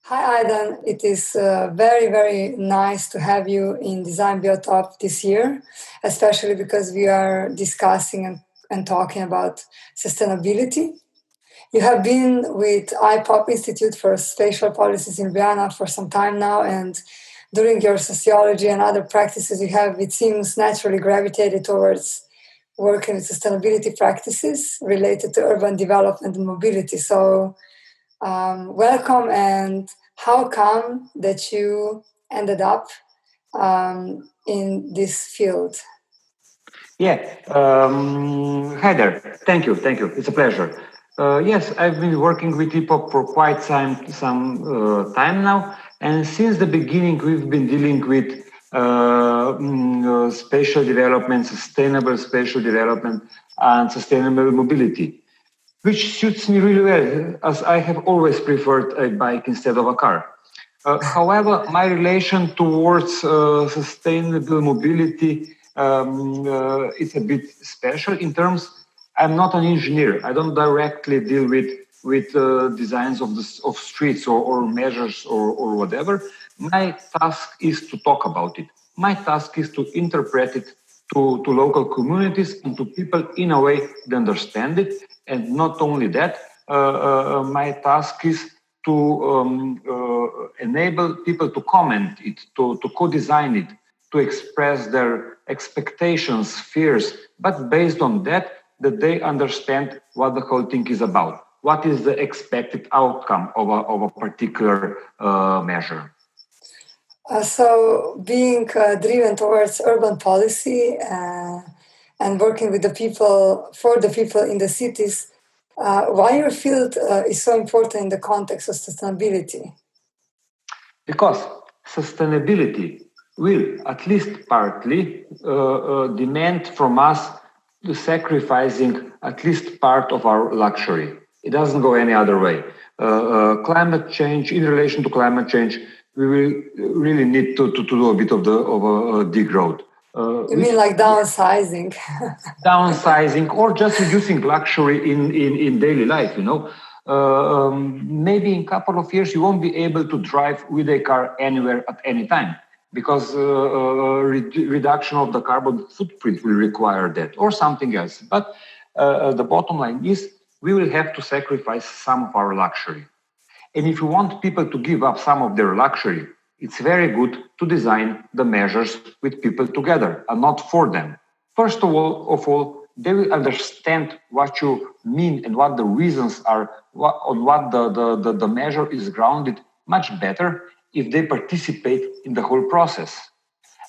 Hi, Aidan. It is very, very nice to have you in Design Biotop this year, especially because we are discussing and talking about sustainability. You have been with iPOP Institute for Spatial Policies in Ljubljana for some time now, and during your sociology and other practices, you have, it seems, naturally gravitated towards working with sustainability practices related to urban development and mobility. So, welcome, and how come that you ended up in this field? Hi there. Thank you. It's a pleasure. Yes, I've been working with iPOP for quite some time now, and since the beginning we've been dealing with spatial development, sustainable spatial development, and sustainable mobility, which suits me really well, as I have always preferred a bike instead of a car. However, my relation towards sustainable mobility is a bit special in terms. I'm not an engineer. I don't directly deal with designs of streets or measures or whatever. My task is to talk about it. My task is to interpret it to local communities and to people in a way they understand it. And not only that, my task is to enable people to comment it, to co-design it, to express their expectations, fears, but based on that they understand what the whole thing is about. What is the expected outcome of a particular measure? So being driven towards urban policy and working with the people, for the people in the cities, why your field is so important in the context of sustainability? Because sustainability will, at least partly, demand from us the sacrificing at least part of our luxury. It doesn't go any other way. Climate change, in relation to climate change, we will really need to do a bit of a degrowth. You mean like downsizing? Downsizing, or just reducing luxury in daily life, you know. Maybe in a couple of years you won't be able to drive with a car anywhere at any time, because reduction of the carbon footprint will require that, or something else. But the bottom line is we will have to sacrifice some of our luxury. And if you want people to give up some of their luxury, it's very good to design the measures with people together and not for them. First of all, they will understand what you mean and what the reasons are, on what the measure is grounded much better if they participate in the whole process.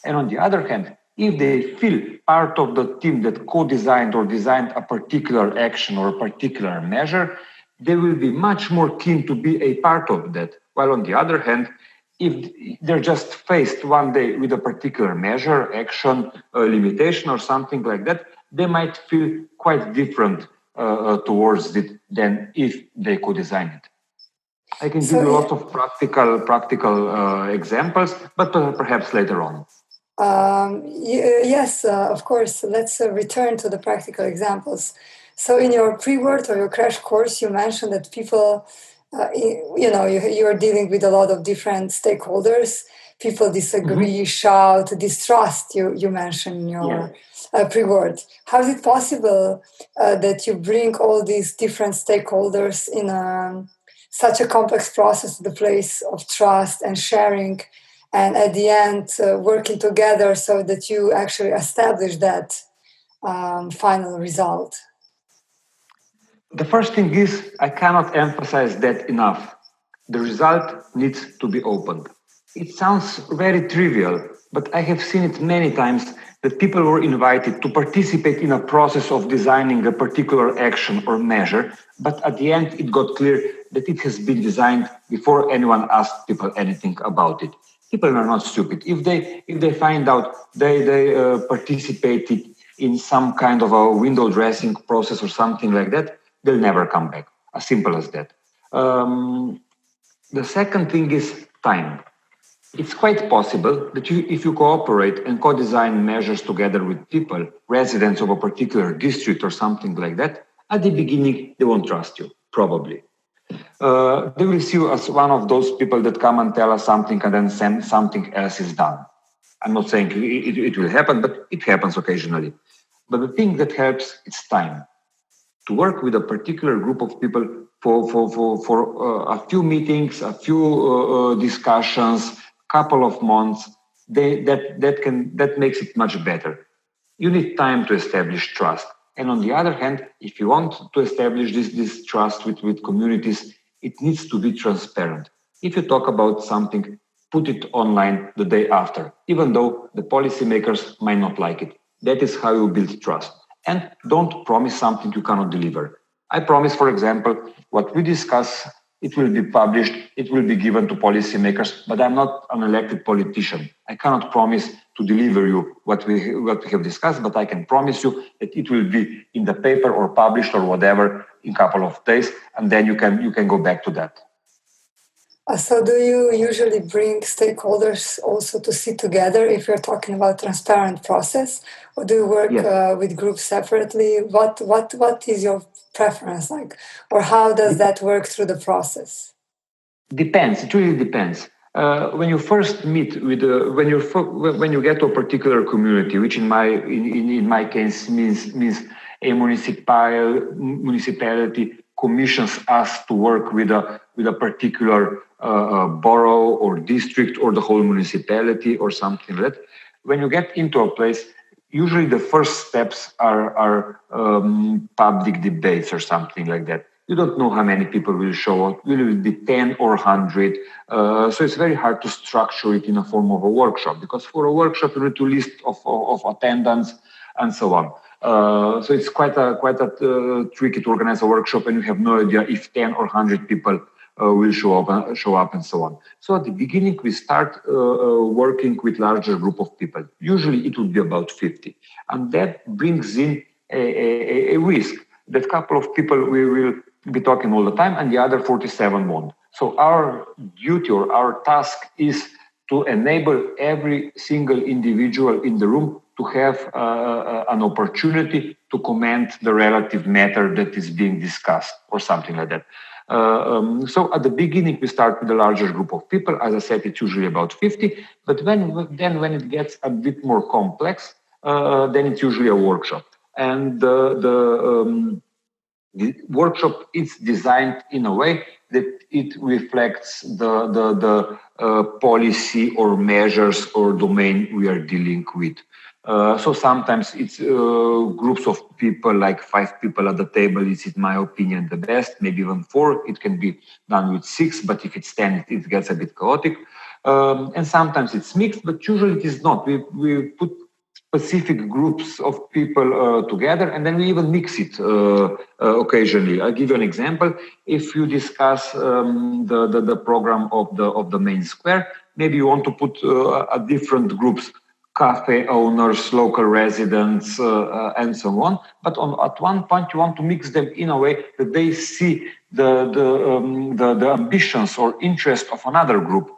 And on the other hand, if they feel part of the team that co-designed or designed a particular action or a particular measure, they will be much more keen to be a part of that. While on the other hand, if they're just faced one day with a particular measure, action, limitation or something like that, they might feel quite different towards it than if they could design it. I can give you lots of practical examples, but perhaps later on. Yes, of course. Let's return to the practical examples. So in your pre-word or your crash course, you mentioned that people, you are dealing with a lot of different stakeholders. People disagree, shout, distrust, you mentioned in your pre-word. How is it possible that you bring all these different stakeholders in such a complex process to the place of trust and sharing, and at the end working together so that you actually establish that final result? The first thing is, I cannot emphasize that enough. The result needs to be opened. It sounds very trivial, but I have seen it many times that people were invited to participate in a process of designing a particular action or measure, but at the end it got clear that it has been designed before anyone asked people anything about it. People are not stupid. If they find out they participated in some kind of a window dressing process or something like that, they'll never come back. As simple as that. The second thing is time. It's quite possible that if you cooperate and co-design measures together with people, residents of a particular district or something like that, at the beginning, they won't trust you, probably. They will see you as one of those people that come and tell us something and then something else is done. I'm not saying it will happen, but it happens occasionally. But the thing that helps is time. To work with a particular group of people for a few meetings, a few discussions, couple of months, that makes it much better. You need time to establish trust. And on the other hand, if you want to establish this trust with communities, it needs to be transparent. If you talk about something, put it online the day after, even though the policymakers might not like it. That is how you build trust. And don't promise something you cannot deliver. I promise, for example, what we discuss, it will be published, it will be given to policymakers, but I'm not an elected politician. I cannot promise to deliver you what we have discussed, but I can promise you that it will be in the paper or published or whatever in a couple of days, and then you can go back to that. So do you usually bring stakeholders also to sit together if you're talking about transparent process, or do you work with groups separately? What is your preference like, or how does that work through the process? Depends. It really depends. When you first meet with when you get to a particular community, which in my case means a municipality commissions us to work with a particular borough or district or the whole municipality or something like that. When you get into a place, usually the first steps are public debates or something like that. You don't know how many people will show up. Will it be 10 or 100? So it's very hard to structure it in a form of a workshop, because for a workshop you need to list of attendance and so on. So it's quite a tricky to organize a workshop, and you have no idea if 10 or 100 people will show up and so on. So at the beginning, we start working with larger group of people. Usually it would be about 50. And that brings in a risk that couple of people we will be talking all the time and the other 47 won't. So our duty or our task is to enable every single individual in the room to have an opportunity to comment the relative matter that is being discussed or something like that. So at the beginning, we start with a larger group of people. As I said, it's usually about 50. But when it gets a bit more complex, then it's usually a workshop. And the workshop is designed in a way that it reflects the policy or measures or domain we are dealing with. So sometimes it's groups of people, like 5 people at the table. It's, in my opinion, the best, maybe even 4. It can be done with 6, but if it's 10, it gets a bit chaotic. And sometimes it's mixed, but usually it is not. We put specific groups of people together, and then we even mix it occasionally. I'll give you an example. If you discuss the program of the main square, maybe you want to put a different groups, cafe owners, local residents, and so on. But at one point, you want to mix them in a way that they see the ambitions or interest of another group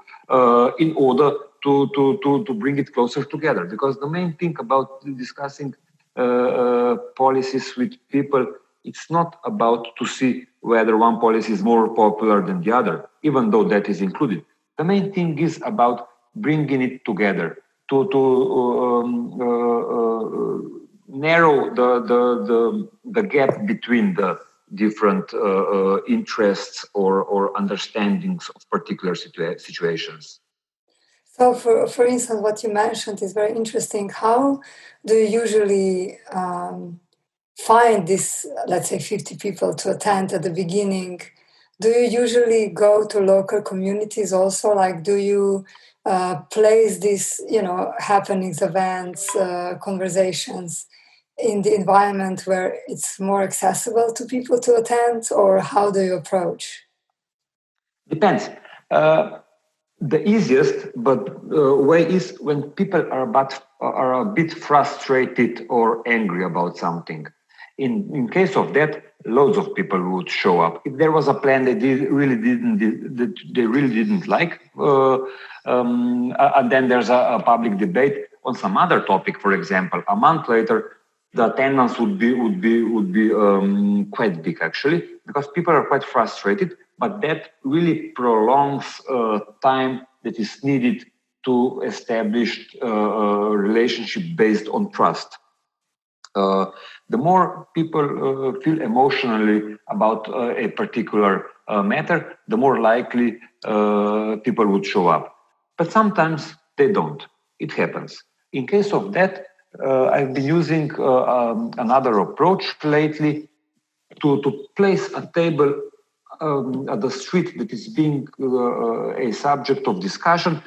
in order to bring it closer together. Because the main thing about discussing policies with people, it's not about to see whether one policy is more popular than the other, even though that is included. The main thing is about bringing it together, to narrow the gap between the different interests or understandings of particular situations. So, for instance, what you mentioned is very interesting. How do you usually find this, let's say, 50 people to attend at the beginning? Do you usually go to local communities also? Like, do you place these, happenings, events, conversations in the environment where it's more accessible to people to attend, or how do you approach? Depends. The easiest way is when people are a bit frustrated or angry about something. In case of that, loads of people would show up. If there was a plan they really didn't like, and then there's a public debate on some other topic, for example, a month later, the attendance would be quite big, actually, because people are quite frustrated. but that really prolongs time that is needed to establish a relationship based on trust. The more people feel emotionally about a particular matter, the more likely people would show up. But sometimes they don't. It happens. In case of that, I've been using another approach lately to place a table at the street that is being a subject of discussion.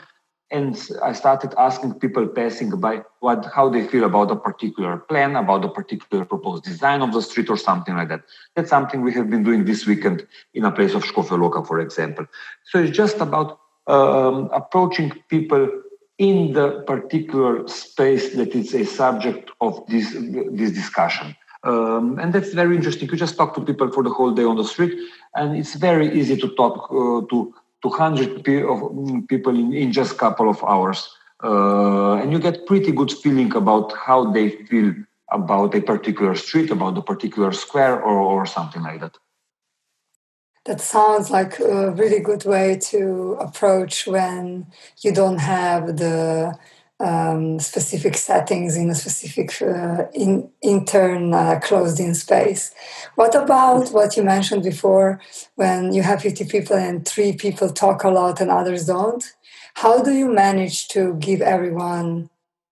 And I started asking people passing by how they feel about a particular plan, about a particular proposed design of the street or something like that. That's something we have been doing this weekend in a place of Škofja Loka, for example. So it's just about approaching people in the particular space that is a subject of this discussion. And that's very interesting. You just talk to people for the whole day on the street, and it's very easy to talk to 100 people in just a couple of hours. And you get pretty good feeling about how they feel about a particular street, about a particular square, or something like that. That sounds like a really good way to approach when you don't have the specific settings in a specific closed-in space. What about what you mentioned before, when you have 50 people and 3 people talk a lot and others don't? How do you manage to give everyone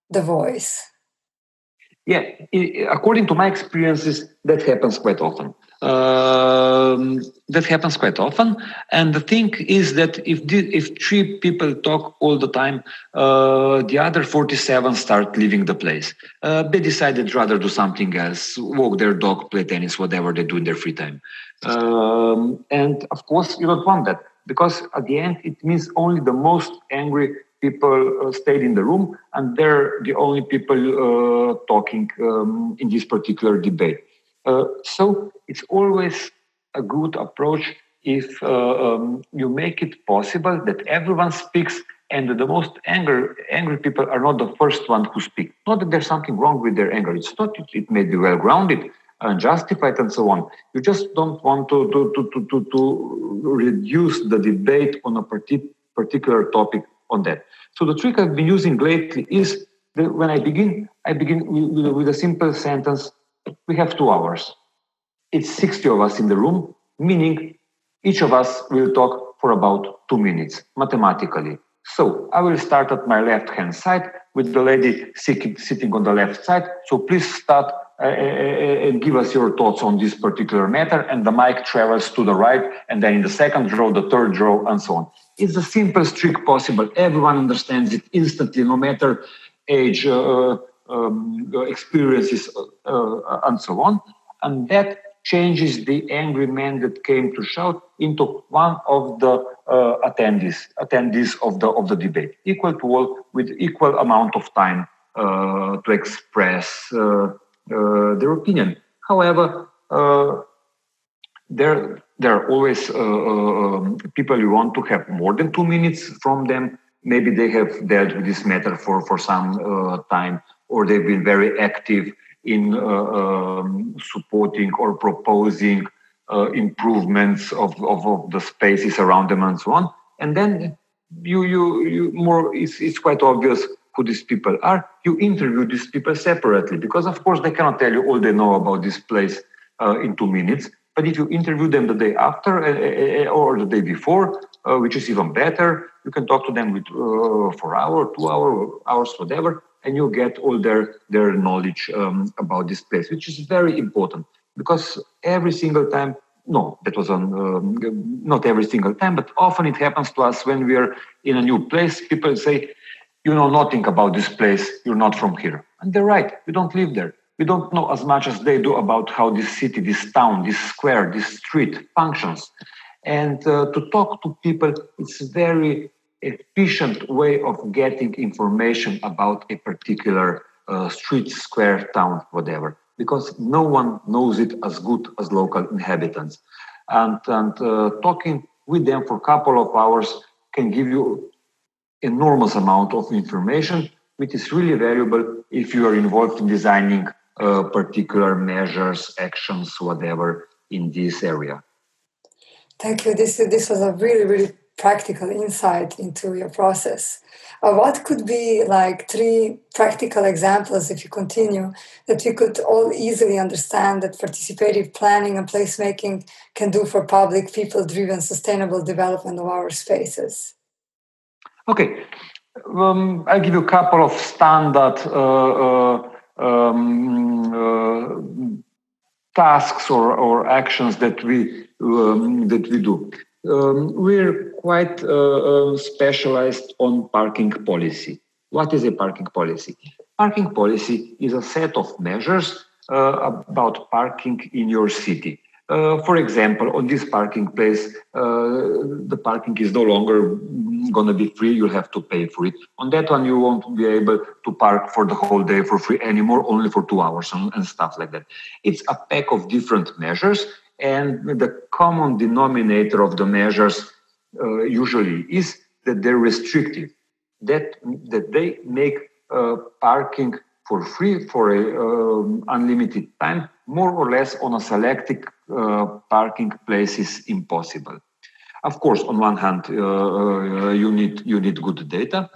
the voice? Yeah, according to my experiences, that happens quite often. And the thing is that if 3 people talk all the time, the other 47 start leaving the place. They decided rather do something else, walk their dog, play tennis, whatever they do in their free time. And of course, you don't want that, because at the end, it means only the most angry people stayed in the room, and they're the only people talking in this particular debate. So it's always a good approach if you make it possible that everyone speaks, and the most angry people are not the first one who speak. Not that there's something wrong with their anger. It's not. It may be well grounded and justified and so on. You just don't want to reduce the debate on a particular topic on that. So the trick I've been using lately is that when I begin with a simple sentence. We have 2 hours. It's 60 of us in the room, meaning each of us will talk for about 2 minutes, mathematically. So I will start at my left-hand side with the lady sitting on the left side. So please start and give us your thoughts on this particular matter. And the mic travels to the right, and then in the second row, the third row, and so on. It's the simplest trick possible. Everyone understands it instantly, no matter age, experiences, and so on. And that changes the angry man that came to shout into one of the attendees of the debate, equal to all, with equal amount of time to express their opinion. However, there are always people you want to have more than 2 minutes from them. Maybe they have dealt with this matter for some time, or they've been very active in supporting or proposing improvements of the spaces around them and so on. And then it's quite obvious who these people are. You interview these people separately, because of course they cannot tell you all they know about this place in 2 minutes. But if you interview them the day after or the day before, which is even better, you can talk to them for an hour, 2 hours, whatever, and you get all their knowledge about this place, which is very important, because every single time, not every single time, but often it happens to us when we are in a new place. People say, you know nothing about this place, you're not from here. And they're right, we don't live there. We don't know as much as they do about how this city, this town, this square, this street functions. And to talk to people, it's a very efficient way of getting information about a particular street, square, town, whatever, because no one knows it as good as local inhabitants. And talking with them for a couple of hours can give you enormous amount of information, which is really valuable if you are involved in designing particular measures, actions, whatever, in this area. Thank you. This was a really, really practical insight into your process. What could be like 3 practical examples, if you continue, that we could all easily understand that participative planning and placemaking can do for public, people-driven, sustainable development of our spaces? Okay, I'll give you a couple of standard tasks or actions that we do. We're quite specialized on parking policy. What is a parking policy? Parking policy is a set of measures about parking in your city. For example, on this parking place, the parking is no longer going to be free. You'll have to pay for it. On that one, you won't be able to park for the whole day for free anymore, only for 2 hours and stuff like that. It's a pack of different measures, and the common denominator of the measures usually is that they're restrictive, that they make parking for free for a unlimited time, more or less on a selected parking places impossible. Of course, on one hand, you need good data,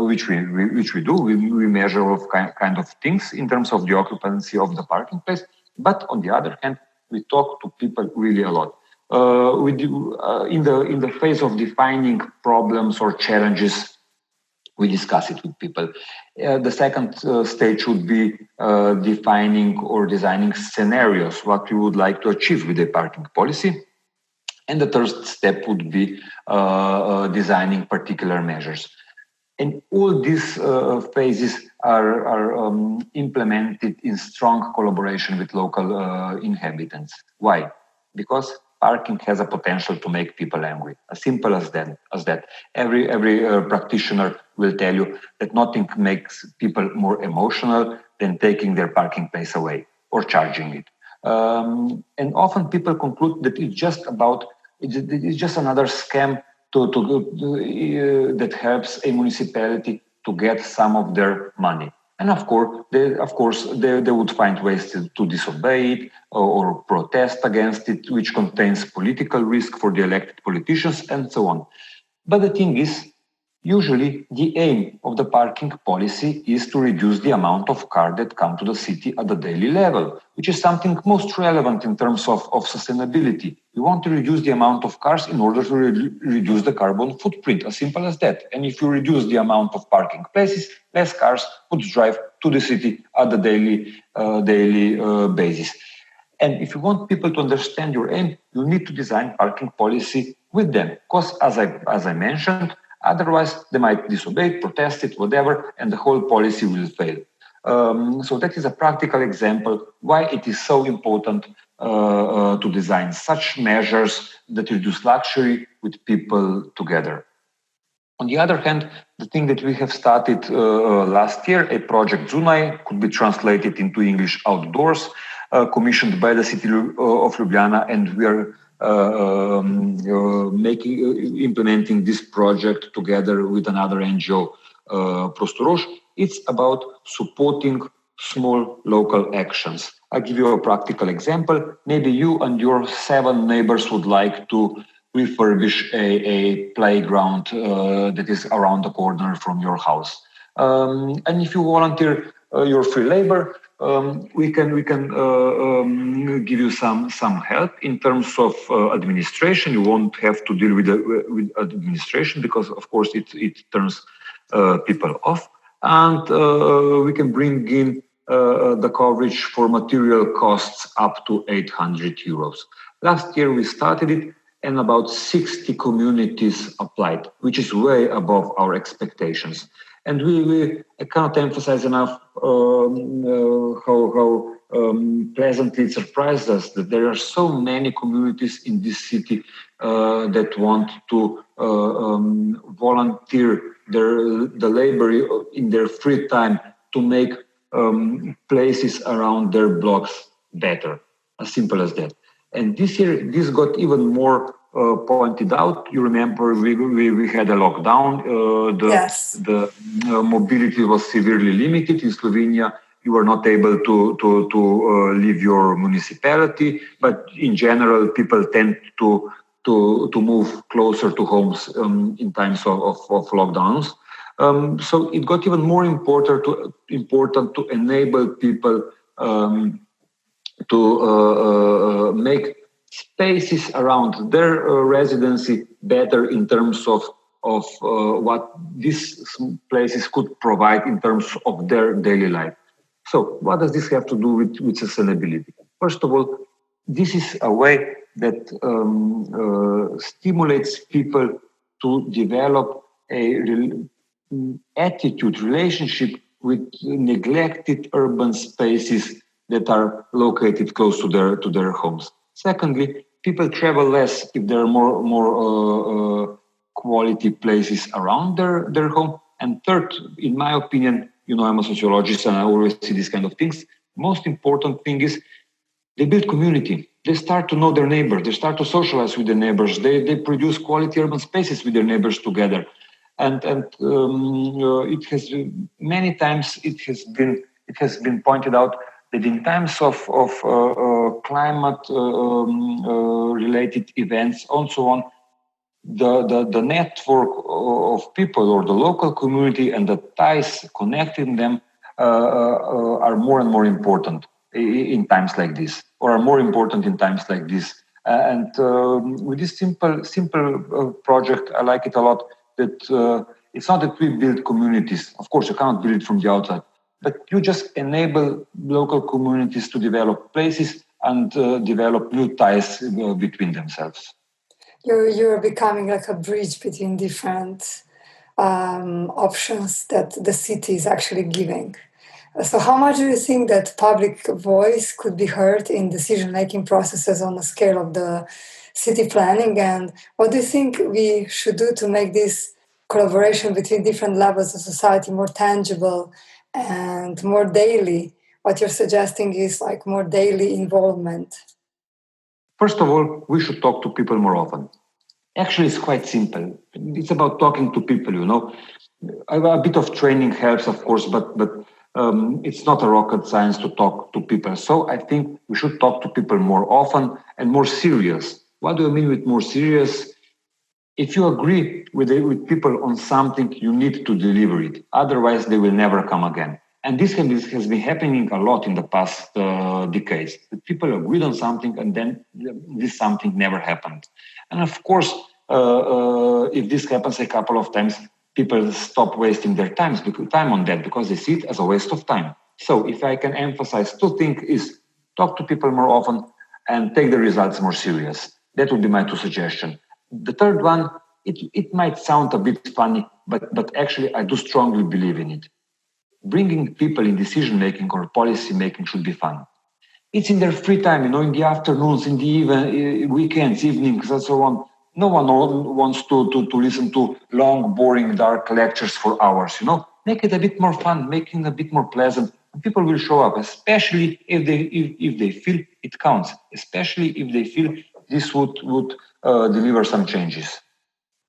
which we do. We measure all kind of things in terms of the occupancy of the parking place. But on the other hand, we talk to people really a lot. We do in the phase of defining problems or challenges. We discuss it with people. The second stage would be defining or designing scenarios, what we would like to achieve with a parking policy. And the third step would be designing particular measures. And all these phases are implemented in strong collaboration with local inhabitants. Why? Because parking has a potential to make people angry. As simple as that. Every practitioner will tell you that nothing makes people more emotional than taking their parking place away or charging it. And often people conclude that it's just another scam that helps a municipality to get some of their money. And of course, they would find ways to disobey it or protest against it, which contains political risk for the elected politicians and so on. But the thing is, usually the aim of the parking policy is to reduce the amount of cars that come to the city at the daily level, which is something most relevant in terms of sustainability. We want to reduce the amount of cars in order to reduce the carbon footprint, as simple as that. And if you reduce the amount of parking places, less cars would drive to the city at the daily basis. And if you want people to understand your aim, you need to design parking policy with them. Because as I mentioned, otherwise they might disobey, protest it, whatever, and the whole policy will fail. So that is a practical example why it is so important to design such measures that reduce luxury with people together. On the other hand, the thing that we have started last year, a project Zunaj, could be translated into English outdoors, commissioned by the City of Ljubljana, and we are implementing this project together with another NGO, Prostorož. It's about supporting small local actions. I'll give you a practical example. Maybe you and your 7 neighbors would like to refurbish a playground that is around the corner from your house. And if you volunteer your free labor, we can give you some help in terms of administration. You won't have to deal with administration because, of course, it turns people off. And we can bring in the coverage for material costs up to 800 euros. Last year we started it, and about 60 communities applied, which is way above our expectations. And I cannot emphasize enough how pleasantly it surprised us that there are so many communities in this city that want to volunteer the labor in their free time to make places around their blocks better. As simple as that. And this year, this got even more pointed out. You remember we had a lockdown. The mobility was severely limited in Slovenia. You were not able to leave your municipality, but in general, people tend to to move closer to homes in times of lockdowns. So it got even more important to enable people to make spaces around their residency better in terms of what these places could provide in terms of their daily life. So what does this have to do with sustainability? First of all, this is a way that stimulates people to develop a relationship with neglected urban spaces that are located close to their homes. Secondly, people travel less if there are more quality places around their home. And third, in my opinion, I'm a sociologist and I always see these kind of things. Most important thing is they build community. They start to know their neighbors. They start to socialize with their neighbors. They produce quality urban spaces with their neighbors together. And it has many times it has been pointed out that in times of climate related events and so on, the network of people or the local community and the ties connecting them are more and more important in times like this, or are more important in times like this. And with this simple project, I like it a lot. That it's not that we build communities. Of course, you cannot build it from the outside, but you just enable local communities to develop places and develop new ties between themselves. You're becoming like a bridge between different options that the city is actually giving. So how much do you think that public voice could be heard in decision-making processes on the scale of the city planning? And what do you think we should do to make this collaboration between different levels of society more tangible and more daily? What you're suggesting is like more daily involvement. First of all, we should talk to people more often. Actually, it's quite simple. It's about talking to people, A bit of training helps, of course, but it's not a rocket science to talk to people. So I think we should talk to people more often and more serious. What do I mean with more serious? If you agree with people on something, you need to deliver it. Otherwise, they will never come again. And this has been happening a lot in the past decades. People agreed on something and then this something never happened. And of course, if this happens a couple of times, people stop wasting their time on that because they see it as a waste of time. So if I can emphasize two things is talk to people more often and take the results more serious. That would be my two suggestions. The third one, it might sound a bit funny, but actually I do strongly believe in it. Bringing people in decision-making or policy-making should be fun. It's in their free time, in the afternoons, in the weekends, evenings, and so on. No one wants to listen to long, boring, dark lectures for hours, Make it a bit more fun, making it a bit more pleasant. And people will show up, especially if they feel it counts, especially if they feel this would deliver some changes.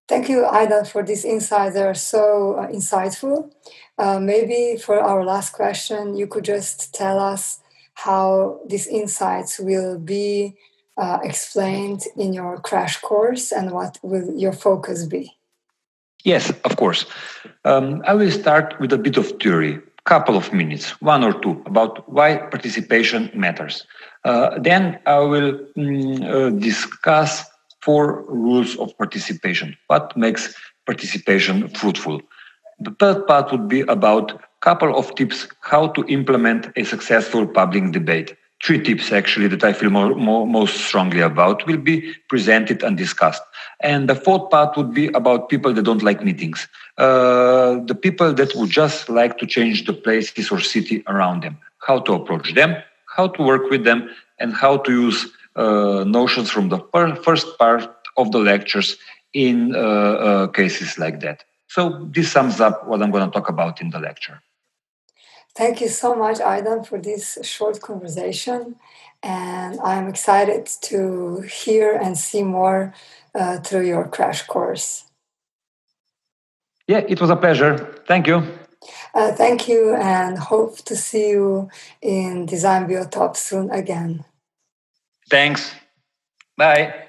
Thank you, Aidan, for these insights. They are so insightful. Maybe for our last question, you could just tell us how these insights will be explained in your crash course and what will your focus be? Yes, of course. I will start with a bit of theory, couple of minutes, one or two, about why participation matters. Then I will discuss 4 rules of participation. What makes participation fruitful? The third part would be about a couple of tips how to implement a successful public debate. 3 tips actually that I feel most strongly about will be presented and discussed. And the fourth part would be about people that don't like meetings. The people that would just like to change the places or city around them. How to approach them, how to work with them, and how to use notions from the first part of the lectures in cases like that. So this sums up what I'm going to talk about in the lecture. Thank you so much, Aidan, for this short conversation. And I'm excited to hear and see more through your crash course. Yeah, it was a pleasure. Thank you. Thank you, and hope to see you in Design Biotop soon again. Thanks. Bye.